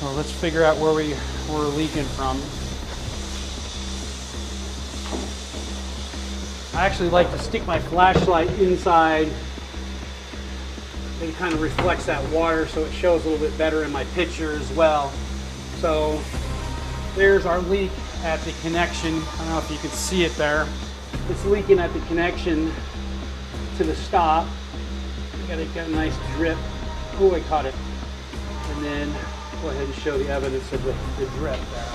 So let's figure out where we're leaking from. I actually like to stick my flashlight inside. It kind of reflects that water so it shows a little bit better in my picture as well. So there's our leak at the connection. I don't know if you can see it there. It's leaking at the connection to the stop. Got a nice drip. Oh, I caught it. And then go ahead and show the evidence of the drip there.